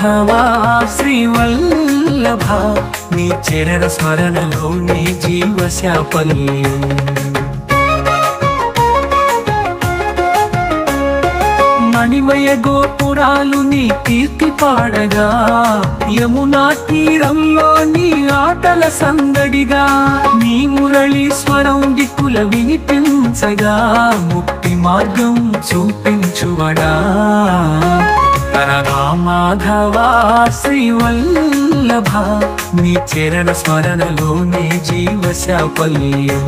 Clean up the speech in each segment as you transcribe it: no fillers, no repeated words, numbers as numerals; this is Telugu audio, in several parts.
మాధవా శ్రీవల్లభ నీ చరణ స్మరణలోనే జీవశాపల్యం మణిమయ గోపురాలు నీ కీర్తి పాడగా యమునా తీరంలో నీ ఆటల సందడిగా నీ మురళీశ్వరం దిక్కుల వినిపించగా ముక్తి మార్గం చూపించువడా మాధవా శ్రీవల్లభ నీ చరణ స్మరణలోనే జీవశాపల్యం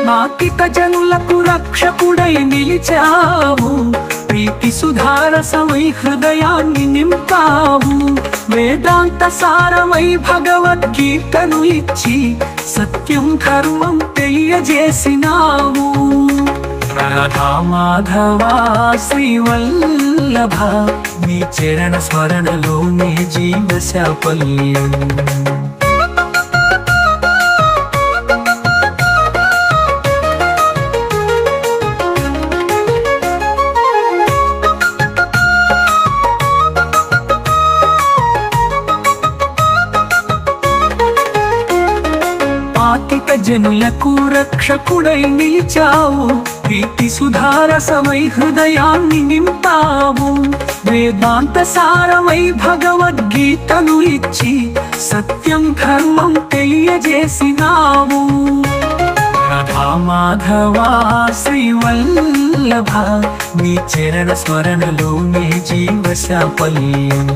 మాకిత జనులకు రక్షకుడై నిలిచావు ప్రీతి సుధారసమై హృదయాన్ని నింపావు వేదాంత సారమై భగవద్గీతను ఇచ్చి సత్యం ధర్మం తెలియజేసినావు రాధా మాధవా శ్రీవల్లభ నీ చరణ స్మరణలోనే జీవశాపల్యం పాతిక జనులకు రక్షకుడై నిలిచావు ప్రీతి సుధారసమై హృదయాన్ని నింపావు వేదాంత సారమై భగవద్గీతను ఇచ్చి సత్యం ధర్మం తెలియజేసినావు రాధా మాధవా శ్రీవల్లభ నీ చరణ స్మరణలోనే జీవశాపల్యం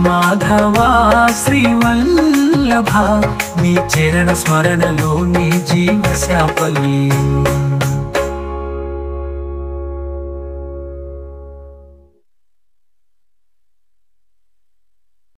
మాధవా శ్రీవల్లభ నీ చరణ స్మరణలోనే జీవశాపల్యం